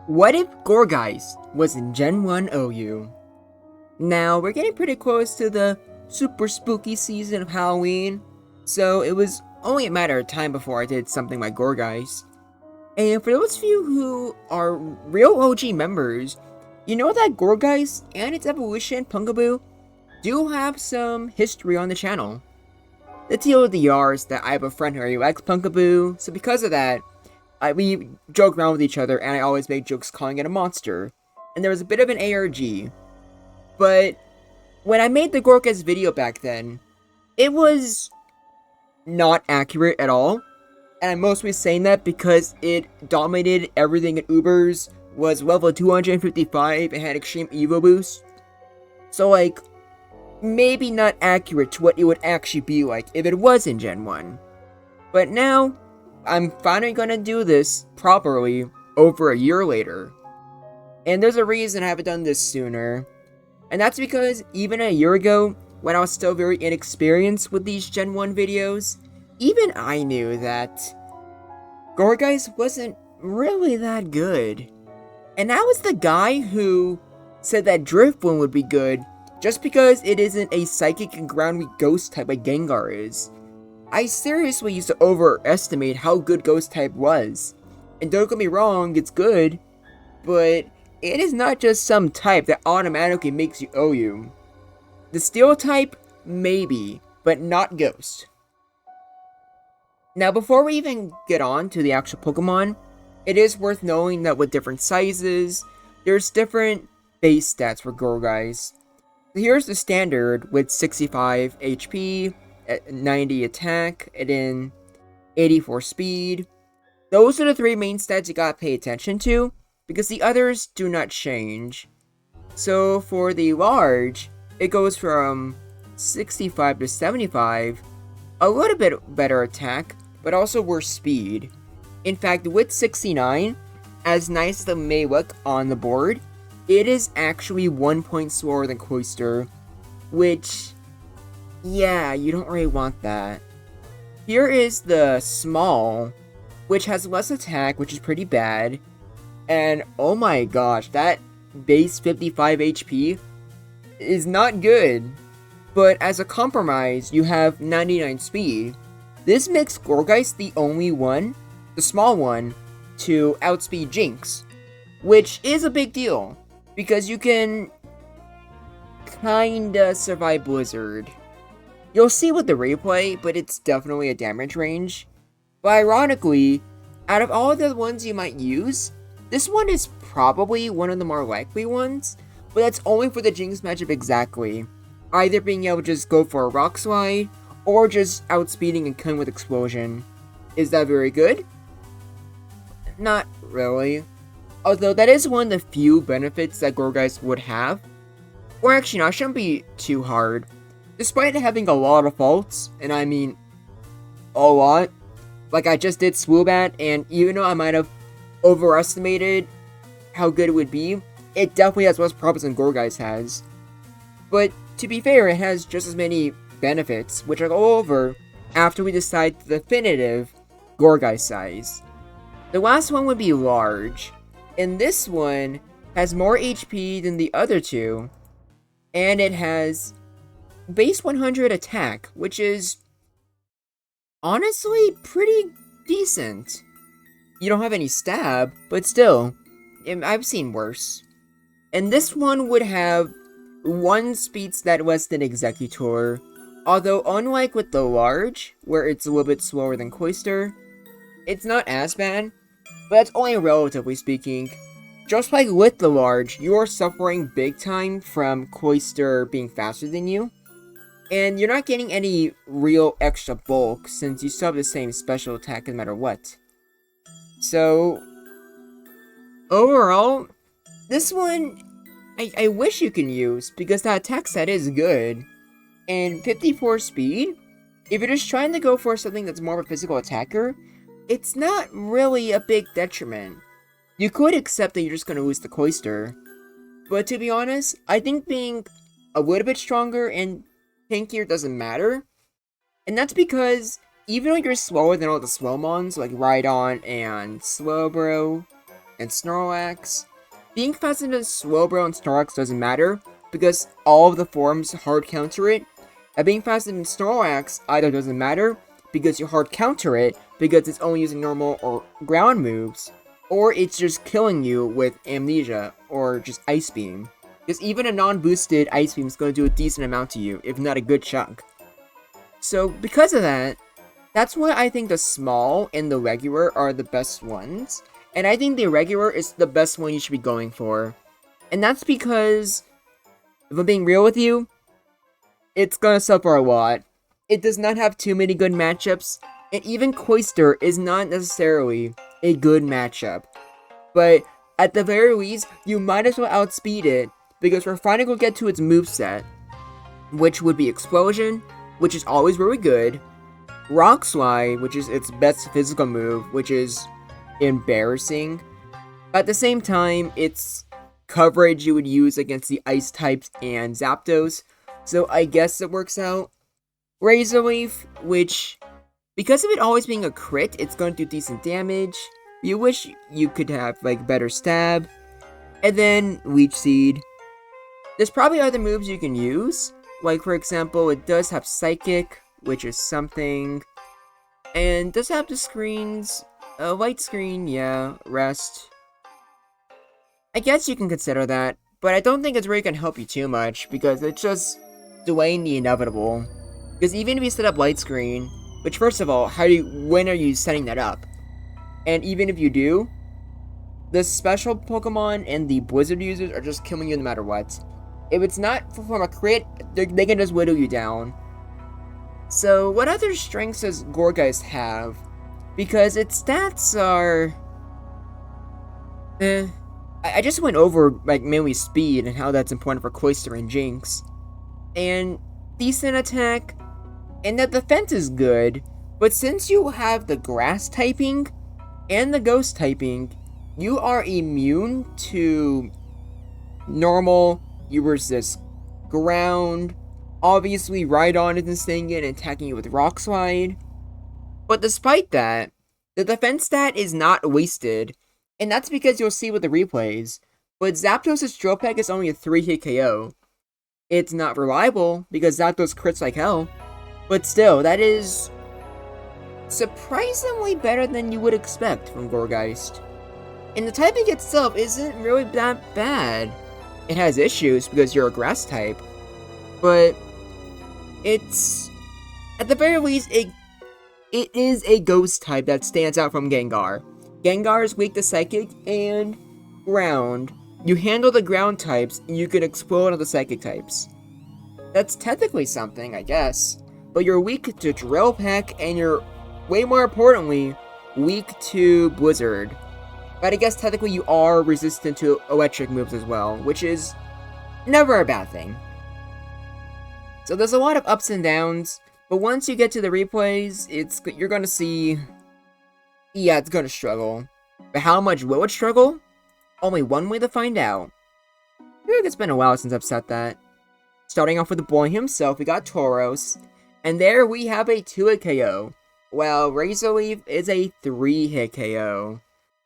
What if Gourgeist was in Gen 1 OU? Now, we're getting pretty close to the super spooky season of Halloween, so it was only a matter of time before I did something like Gourgeist. And for those of you who are real OG members, you know that Gourgeist and its evolution, Punkaboo, do have some history on the channel. The TLDR is that I have a friend who really likes Punkaboo, so because of that, we joke around with each other, and I always make jokes calling it a monster. And there was a bit of an ARG. But when I made the Gourgeist video back then, it was not accurate at all. And I'm mostly saying that because it dominated everything in Ubers, was level 255, and had extreme Evo boost. So like, maybe not accurate to what it would actually be like if it was in Gen 1. But now, I'm finally gonna do this properly over a year later. And there's a reason I haven't done this sooner. And that's because even a year ago, when I was still very inexperienced with these Gen 1 videos, even I knew that Gourgeist wasn't really that good. And I was the guy who said that Driftwind would be good just because it isn't a psychic and ground weak ghost type like Gengar is. I seriously used to overestimate how good Ghost type was. And don't get me wrong, it's good, but it is not just some type that automatically makes you OU. The Steel type, maybe, but not Ghost. Now before we even get on to the actual Pokemon, it is worth knowing that with different sizes, there's different base stats for Gourgeist. Here's the standard with 65 HP, 90 attack, and then 84 speed. Those are the three main stats you gotta pay attention to, because the others do not change. So for the large, it goes from 65 to 75, a little bit better attack, but also worse speed. In fact, with 69, as nice as it may look on the board, it is actually 1 point slower than Cloyster, which, yeah, you don't really want that. Here is the small, which has less attack, which is pretty bad. And oh my gosh, that base 55 HP is not good. But as a compromise, you have 99 speed. This makes Gourgeist the only one, the small one, to outspeed Jinx, which is a big deal, because you can kinda survive Blizzard. You'll see with the replay, but it's definitely a damage range. But ironically, out of all of the ones you might use, this one is probably one of the more likely ones, but that's only for the Jinx matchup exactly. Either being able to just go for a Rock Slide, or just outspeeding and killing with Explosion. Is that very good? Not really. Although that is one of the few benefits that Gourgeist would have. Or actually, no, it shouldn't be too hard. Despite having a lot of faults, and I mean a lot, like I just did Swoobat, and even though I might have overestimated how good it would be, it definitely has less problems than Gourgeist has. But to be fair, it has just as many benefits, which I'll go over after we decide the definitive Gourgeist size. The last one would be large, and this one has more HP than the other two, and it has base 100 attack, which is honestly pretty decent. You don't have any stab, but still, I've seen worse. And this one would have one speed stat less than Executor, although unlike with the large, where it's a little bit slower than Cloyster, it's not as bad, but that's only relatively speaking. Just like with the large, you are suffering big time from Cloyster being faster than you, and you're not getting any real extra bulk since you still have the same special attack no matter what. So, overall, this one, I wish you can use, because that attack set is good. And 54 speed, if you're just trying to go for something that's more of a physical attacker, it's not really a big detriment. You could accept that you're just going to lose the Cloyster, but to be honest, I think being a little bit stronger and tankier doesn't matter. And that's because even though you're slower than all the Slowmons, like Rhydon and Slowbro, and Snorlax. Being fast into Slowbro and Snorlax doesn't matter, because all of the forms hard counter it. And being fast in Snorlax either doesn't matter, because you hard counter it, because it's only using normal or ground moves, or it's just killing you with Amnesia, or just Ice Beam. Because even a non-boosted Ice Beam is going to do a decent amount to you, if not a good chunk. So, because of that, that's why I think the small and the regular are the best ones. And I think the regular is the best one you should be going for. And that's because, if I'm being real with you, it's gonna suffer a lot. It does not have too many good matchups, and even Cloyster is not necessarily a good matchup. But at the very least, you might as well outspeed it, because we're finally gonna get to its moveset, which would be Explosion, which is always very good, Rock Slide, which is its best physical move, which is embarrassing. At the same time, it's coverage you would use against the Ice types and Zapdos, so I guess it works out. Razor Leaf, which, because of it always being a crit, it's going to do decent damage. You wish you could have, like, better stab. And then Leech Seed. There's probably other moves you can use. Like, for example, it does have Psychic, which is something. And does have the screens. Light Screen, yeah. Rest. I guess you can consider that. But I don't think it's really going to help you too much, because it's just delaying the inevitable. Because even if you set up Light Screen, which first of all, when are you setting that up? And even if you do, the special Pokemon and the Blizzard users are just killing you no matter what. If it's not from a crit, they can just whittle you down. So, what other strengths does Gourgeist have? Because its stats are... I just went over, like, mainly speed and how that's important for Cloyster and Jinx. And decent attack, and the defense is good, but since you have the grass typing and the ghost typing, you are immune to normal, you resist ground, obviously Rhydon isn't staying in and attacking you with Rock Slide. But despite that, the defense stat is not wasted, and that's because you'll see with the replays, but Zapdos' Drill Peck is only a 3-hit KO. It's not reliable, because Zapdos crits like hell, but still, that is surprisingly better than you would expect from Gourgeist. And the typing itself isn't really that bad. It has issues because you're a grass type, but it's, at the very least, it is a ghost type that stands out from Gengar. Gengar is weak to Psychic and Ground. You handle the ground types, and you can explode on the Psychic types. That's technically something, I guess. But you're weak to Drill Peck, and you're, way more importantly, weak to Blizzard. But I guess technically you are resistant to electric moves as well, which is never a bad thing. So there's a lot of ups and downs, but once you get to the replays, you're gonna see, yeah, it's gonna struggle. But how much will it struggle? Only one way to find out. I feel like it's been a while since I've said that. Starting off with the boy himself, we got Tauros, and there we have a 2-hit KO, while Razor Leaf is a 3-hit KO.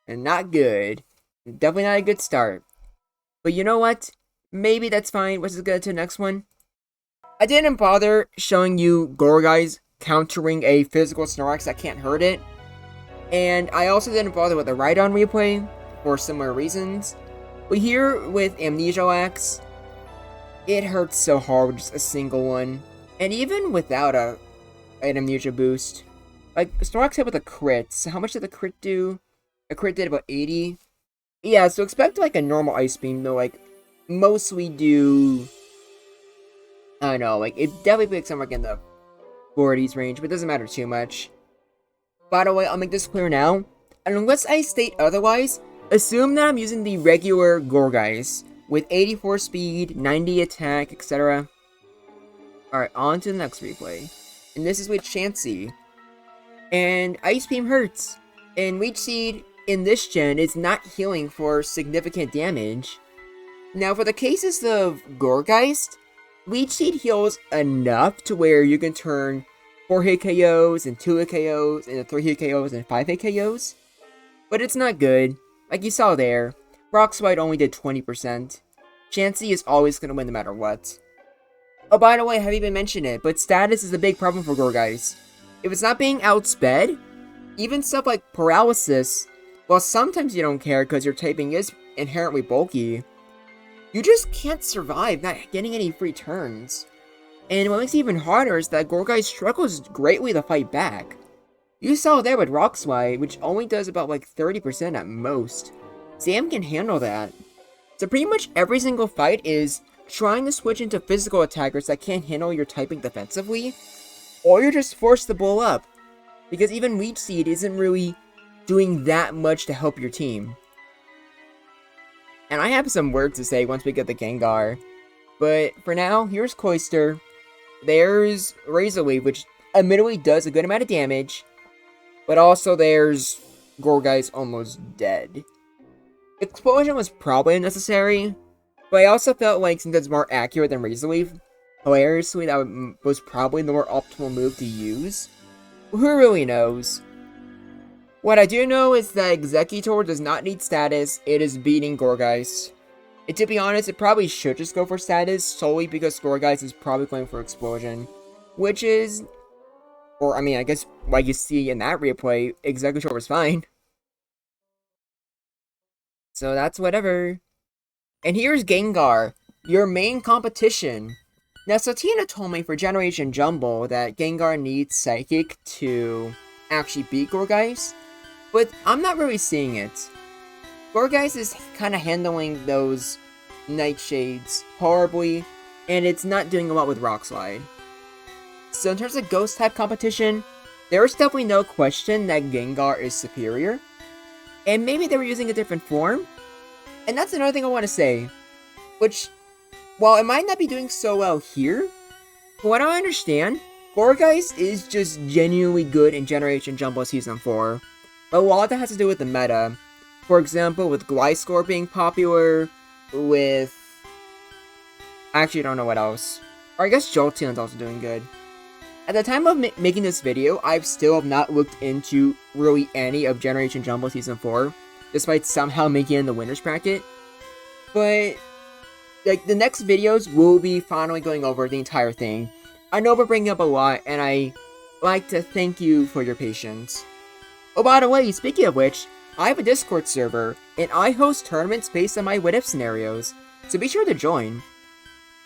And not good. Definitely not a good start. But you know what? Maybe that's fine. Let's just get to the next one. I didn't bother showing you Gourgeist countering a physical Snorlax that can't hurt it. And I also didn't bother with the Rhydon replay for similar reasons. But here with Amnesialax, it hurts so hard with just a single one. And even without an Amnesia boost. Like, Snorlax hit with a crit. So how much did the crit do? A crit did about 80. Yeah, so expect like a normal Ice Beam, though, like, mostly do... I don't know, like, it definitely picks somewhere like in the 40s range, but it doesn't matter too much. By the way, I'll make this clear now. And unless I state otherwise, assume that I'm using the regular Gourgeist, with 84 speed, 90 attack, etc. Alright, on to the next replay. And this is with Chansey. And Ice Beam hurts. And Leech Seed in this gen is not healing for significant damage. Now for the cases of Gourgeist, Leech Seed heals enough to where you can turn 4-hit KOs and 2-hit KOs into 3-hit KOs and 5-hit KOs. But it's not good. Like you saw there, Rock Slide only did 20%. Chansey is always going to win no matter what. Oh, by the way, I haven't even mentioned it, but status is a big problem for Gourgeist. If it's not being outsped, even stuff like paralysis, well, sometimes you don't care because your typing is inherently bulky, you just can't survive not getting any free turns. And what makes it even harder is that Gourgeist struggles greatly to fight back. You saw there with Rock Slide, which only does about like 30% at most. Sam can handle that. So pretty much every single fight is trying to switch into physical attackers that can't handle your typing defensively, or you're just forced to blow up, because even Leech Seed isn't really doing that much to help your team. And I have some words to say once we get the Gengar, but for now, here's Cloyster, there's Razor Leaf, which admittedly does a good amount of damage, but also there's Gourgeist almost dead. Explosion was probably unnecessary, but I also felt like since it's more accurate than Razor Leaf, hilariously that was probably the more optimal move to use. Who really knows? What I do know is that Exeggutor does not need status, it is beating Gourgeist. And to be honest, it probably should just go for status, solely because Gourgeist is probably going for Explosion. Which is, or I mean, I guess like you see in that replay, Exeggutor was fine. So that's whatever. And here's Gengar, your main competition. Now, Satina told me for Generation Jumble that Gengar needs Psychic to actually beat Gourgeist, but I'm not really seeing it. Gourgeist is kind of handling those Nightshades horribly, and it's not doing a lot with Rock Slide. So in terms of Ghost-type competition, there's definitely no question that Gengar is superior, and maybe they were using a different form. And that's another thing I want to say, which, while it might not be doing so well here, from what I understand, Gourgeist is just genuinely good in Generation Jumble Season 4. But a lot of that has to do with the meta. For example, with Gliscor being popular, with... Actually, I don't know what else. Or I guess Jolteon's also doing good. At the time of making this video, I've still have not looked into really any of Generation Jumble Season 4. Despite somehow making it in the winner's bracket. But, like, the next videos will be finally going over the entire thing. I know we're bringing up a lot, and I like to thank you for your patience. Oh, by the way, speaking of which, I have a Discord server, and I host tournaments based on my what-if scenarios, so be sure to join.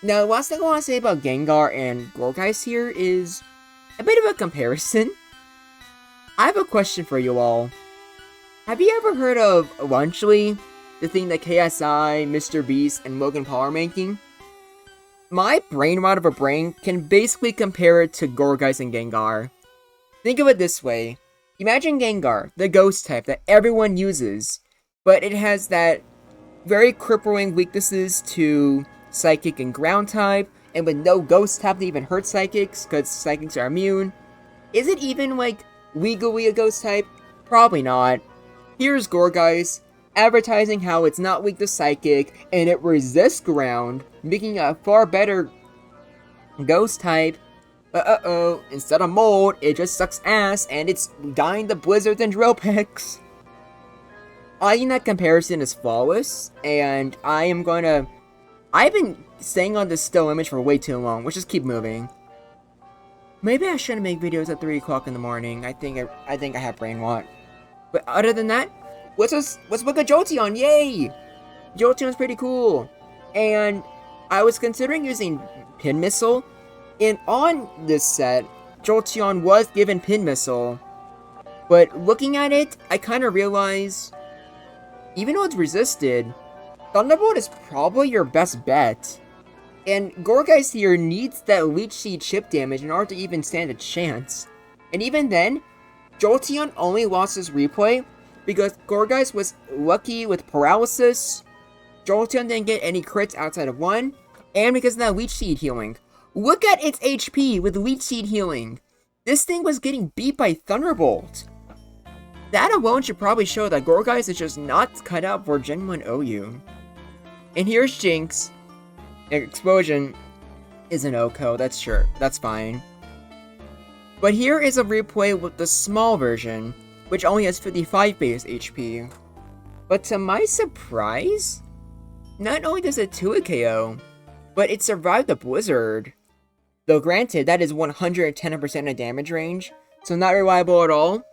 Now, the last thing I want to say about Gengar and Gourgeist here is a bit of a comparison. I have a question for you all. Have you ever heard of Lunchly, the thing that KSI, Mr. Beast, and Logan Paul are making? My brain rot of a brain can basically compare it to Gourgeist and Gengar. Think of it this way. Imagine Gengar, the ghost type that everyone uses, but it has that very crippling weaknesses to Psychic and Ground type, and with no ghost type to even hurt Psychics, because Psychics are immune. Is it even, like, legally a ghost type? Probably not. Here's Gourgeist, advertising how it's not weak to Psychic, and it resists Ground, making it a far better Ghost type. But uh-oh, instead of Mold, it just sucks ass, and it's dying to Blizzards and Drillpex. I think that comparison is flawless, and I've been staying on this still image for way too long, let's just keep moving. Maybe I shouldn't make videos at 3 o'clock in the morning, I think I have brain rot. But other than that, let's look at Jolteon, yay! Jolteon's pretty cool. And I was considering using Pin Missile, and on this set, Jolteon was given Pin Missile. But looking at it, I kind of realized, even though it's resisted, Thunderbolt is probably your best bet. And Gourgeist here needs that Leech Seed chip damage in order to even stand a chance. And even then, Jolteon only lost his replay because Gourgeist was lucky with paralysis, Jolteon didn't get any crits outside of one, and because of that Leech Seed healing. Look at its HP with Leech Seed healing. This thing was getting beat by Thunderbolt. That alone should probably show that Gourgeist is just not cut out for Gen 1 OU. And here's Jinx. Explosion is an OHKO, that's fine. But here is a replay with the small version, which only has 55 base HP. But to my surprise, not only does it 2-hit KO, but it survived the Blizzard. Though granted, that is 110% of damage range, so not reliable at all.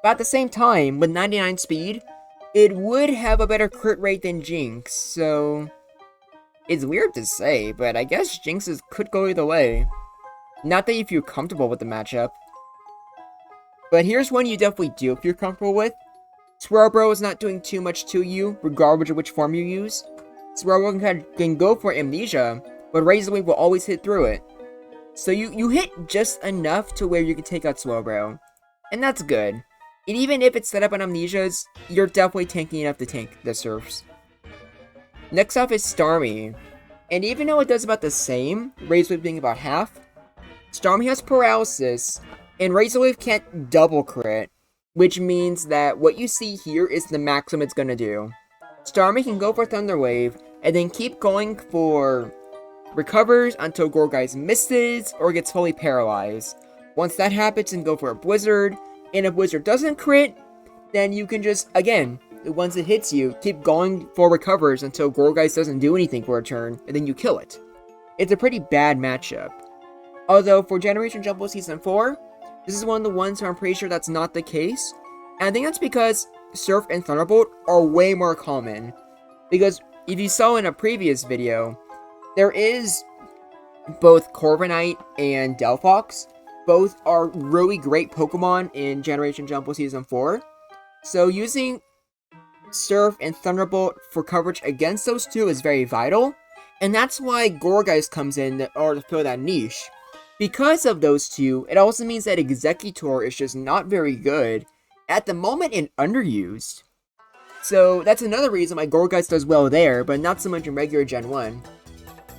But at the same time, with 99 speed, it would have a better crit rate than Jinx, so... It's weird to say, but I guess Jinxes could go either way. Not that you feel comfortable with the matchup. But here's one you definitely do feel comfortable with. Swirlbro is not doing too much to you, regardless of which form you use. Swirlbro can go for Amnesia, but Razor Wave will always hit through it. So you hit just enough to where you can take out Swirlbro. And that's good. And even if it's set up on Amnesias, you're definitely tanky enough to tank the Surfs. Next off is Starmie. And even though it does about the same, Razor Wave being about half, Starmie has Paralysis, and Razor Wave can't double crit, which means that what you see here is the maximum it's gonna do. Starmie can go for Thunder Wave, and then keep going for recovers until Gourgeist misses or gets fully paralyzed. Once that happens, then go for a Blizzard, and if Blizzard doesn't crit, then you can just, again, once it hits you, keep going for recovers until Gourgeist doesn't do anything for a turn, and then you kill it. It's a pretty bad matchup. Although, for Generation Jumble Season 4, this is one of the ones where I'm pretty sure that's not the case. And I think that's because Surf and Thunderbolt are way more common. Because, if you saw in a previous video, there is both Corviknight and Delphox. Both are really great Pokemon in Generation Jumble Season 4. So using Surf and Thunderbolt for coverage against those two is very vital, and that's why Gourgeist comes in order to fill that niche. Because of those two, it also means that Executor is just not very good at the moment and underused. So that's another reason why Gourgeist does well there, but not so much in regular Gen 1.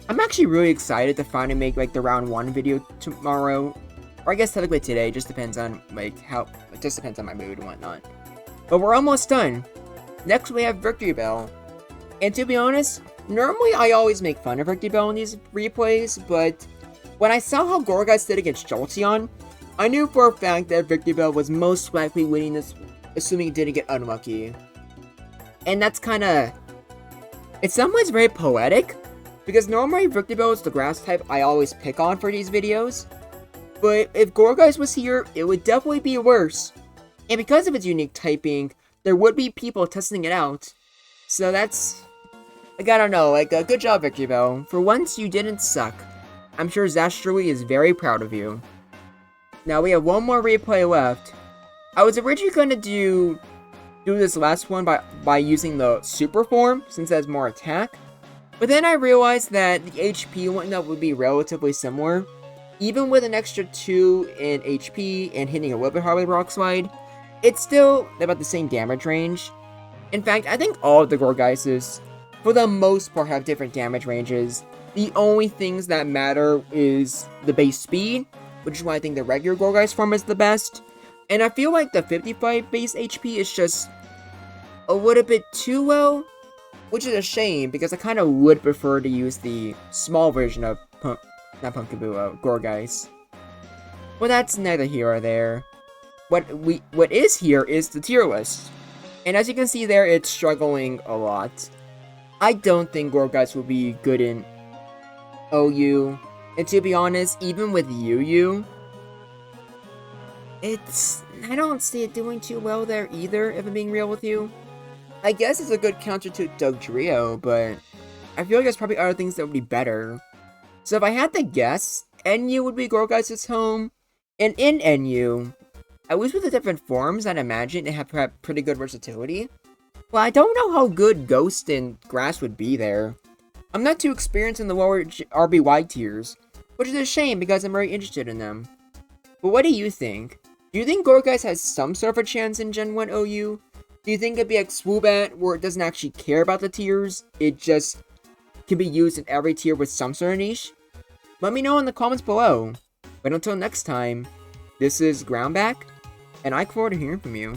I'm actually really excited to finally make like the round 1 video tomorrow, or I guess technically today. Just depends on like it just depends on my mood and whatnot. But we're almost done. Next, we have Victory Bell. And to be honest, normally I always make fun of Victory Bell in these replays, but when I saw how Gourgeist did against Jolteon, I knew for a fact that Victory Bell was most likely winning this, assuming it didn't get unlucky. And that's kinda... in some ways very poetic, because normally Victory Bell is the grass type I always pick on for these videos. But if Gourgeist was here, it would definitely be worse. And because of its unique typing, there would be people testing it out. So that's... like, I don't know, like, good job, Victory Bell. For once, you didn't suck. I'm sure Zastrui is very proud of you. Now, we have one more replay left. I was originally going to do this last one by using the Super Form, since it has more attack. But then I realized that the HP and whatnot would be relatively similar. Even with an extra 2 in HP and hitting a little bit harder with Rock Slide, it's still about the same damage range. In fact, I think all of the Gourgeists, for the most part, have different damage ranges. The only things that matter is the base speed, which is why I think the regular Gourgeist form is the best. And I feel like the 55 base HP is just a little bit too low, which is a shame, because I kind of would prefer to use the small version of Gourgeist. Well, that's neither here or there. What is here is the tier list. And as you can see there, it's struggling a lot. I don't think Gourgeist will be good in OU. And to be honest, even with UU, I don't see it doing too well there either, if I'm being real with you. I guess it's a good counter to Dugtrio, but I feel like there's probably other things that would be better. So if I had to guess, NU would be Gourgeist's home. And in NU, at least with the different forms, I'd imagine they have pretty good versatility. Well, I don't know how good Ghost and Grass would be there. I'm not too experienced in the lower RBY tiers, which is a shame because I'm very interested in them. But what do you think? Do you think Gourgeist has some sort of a chance in Gen 1 OU? Do you think it'd be like Swoobat, where it doesn't actually care about the tiers? It just can be used in every tier with some sort of niche? Let me know in the comments below. But until next time, this is Groundback, and I look forward to hearing from you.